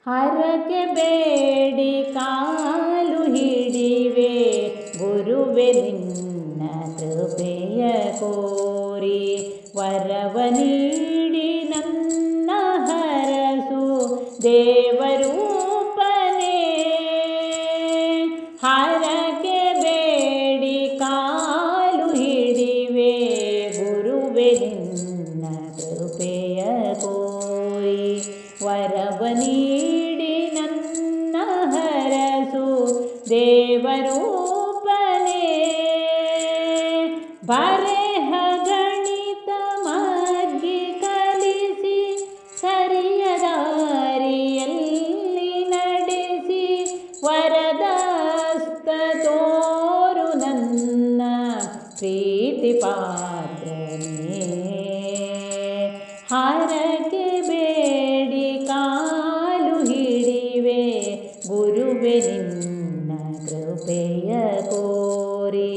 ಹರಕೆ ಬೇಡಿ ಕಾಲು ಹಿಡಿವೆ ಗುರುವೆ ನಿನ್ನ ಕೃಪೆಯ ಕೋರಿ, ವರವ ನೀಡಿ ನನ್ನ ಹರಸು ದೇವರೂಪನೇ. ಹರಕೆ ಬೇಡಿ ಕಾಲು ಹಿಡಿವೆ ಗುರುವೆ ನಿನ್ನ ಕೃಪೆಯ ಕೋರಿ, ವರವ ನೀಡಿ ನನ್ನ ಹರಸು ದೇವರೂಪನೇ. ಬರೆಹ ಗಣಿತ ಮಗ್ಗಿ ಕಲಿಸಿ ಸರಿಯ ದಾರಿಯಲ್ಲಿ ನಡೆಸಿ, ವರದಸ್ತ ತೋರು ನನ್ನ ಪ್ರೀತಿ ಪಾತ್ರನೇ. ಹರಕೆ ಬೇಡಿ ಕಾಲು ಹಿಡಿವೆ ಗುರುವೆ ನಿನ್ನ ಕೃಪೆಯ ಕೋರಿ,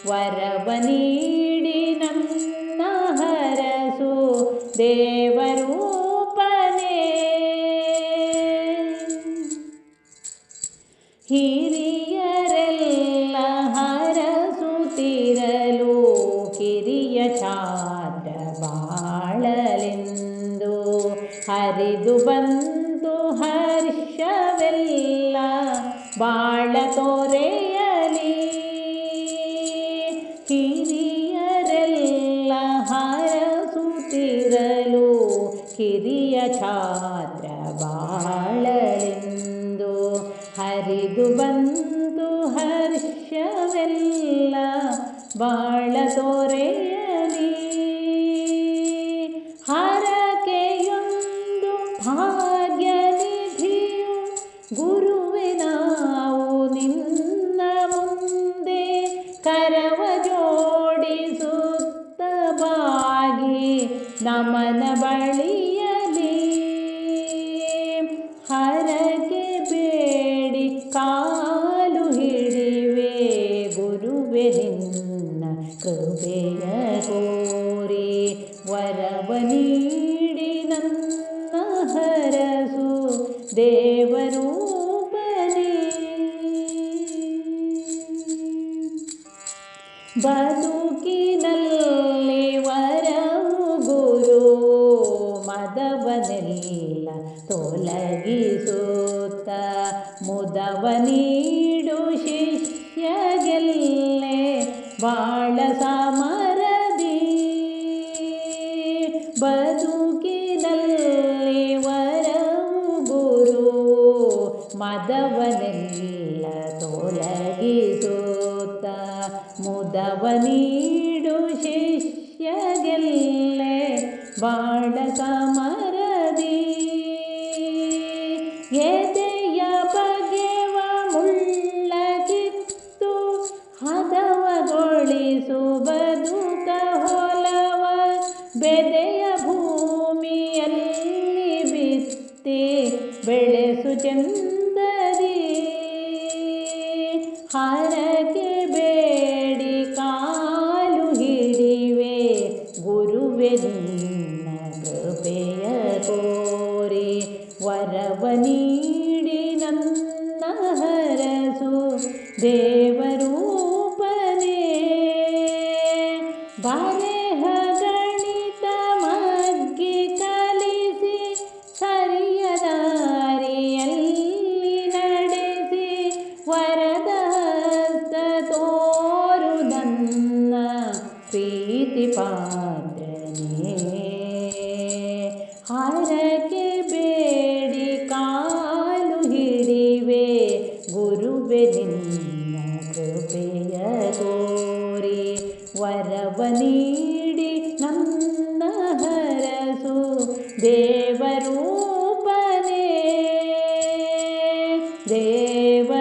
ವರವ ನೀಡಿ ನನ್ನ ಹರಸು ದೇವರೂಪನೇ. ಹಿರಿಯರೆಲ್ಲ ಹರಸುತ್ತಿರಲು ಕಿರಿಯ ಛಾತ್ರ ಬಾಳಲೆಂದು, ಹರಿದು ಬಂತು ಹರ್ಷವೆಲ್ಲ ಬಾಳ ತೊರೆಯಲಿ. ಹಿರಿಯರೆಲ್ಲ ಹರಸುತ್ತಿರಲು ಕಿರಿಯ ಛಾತ್ರ ಬಾಳಲೆಂದು, ಹರಿದು ಬಂತು ಹರ್ಷವೆಲ್ಲ ಬಾಳ ತೊರೆಯಲಿ. ಹರಕೆಯೊಂದು ಭಾಗ್ಯನಿಧಿಯು ಗುರುವೆ ನಾವು ನಿನ್ನ ಮುಂದೆ, ಕರವ ಜೋಡಿಸುತ್ತ ಬಾಗಿ ನಮನ ಬಳಿಯಲಿ. ಹರಕೆ ಬೇಡಿ ಕಾಲು ಹಿಡಿವೆ ಗುರುವೆ ನಿನ್ನ ಕೃಪೆಯ ಕೋರಿ, ವರವ ನೀಡಿ ನನ್ನ ಹರಸು ದೇವರೂಪನೇ. ಬದುಕಿನಲ್ಲಿ ವರವು ಗುರು ಮದವನೆಲ್ಲ ತೊಲಗಿಸುತ್ತ, ಮುದವ ನೀಡು ಶಿಷ್ಯಗೆಲ್ಲೆ ಬಾಳ ಸಮರದಿ. ಬದುಕಿನಲ್ಲಿ ವರವು ಗುರು ಮದವನೆಲ್ಲ ತೊಲಗಿಸುತ್ತ, ಮುದವ ನೀಡು ಶಿಷ್ಯಗೆಲ್ಲೆ ಬಾಳ ಸಮರದಿ. ಎದೆಯ ಬಗೆವ ಮುಳ್ಳ ಕಿತ್ತು ಹದವಗೊಳಿಸು ಬದುಕ ಹೊಲವ, ಬೆದೆಯ ಭೂಮಿಯಲ್ಲಿ ಬಿತ್ತಿ ಬೆಳೆಸು ಚಂದದಿ. ಹರಕೆ ಬೇಡಿ ಕಾಲು ಹಿಡಿವೆ ಗುರುವೆ ನಿನ್ನ ಕೃಪೆಯ ಕೋರಿ, ವರವ ನೀಡಿ ನನ್ನ ಹರಸು ದೇವರೂಪನೇ. ಬರೆಹ ಗಣಿತ ಮಗ್ಗಿ ಕಲಿಸಿ ಸರಿಯ ದಾರಿಯಲ್ಲಿ ನಡೆಸಿ, ವರದಸ್ತ ತೋರು ನನ್ನ ಪ್ರೀತಿ ಪಾತ್ರನೇ. ಹರಕೆ ಬೇಡಿ ಕಾಲು ಹಿಡಿವೆ ಗುರುವೆ ನಿನ್ನ ಕೃಪೆಯ ಕೋರಿ, ವರವ ನೀಡಿ ನನ್ನ ಹರಸು ದೇವರೂಪನೇ. ದೇವ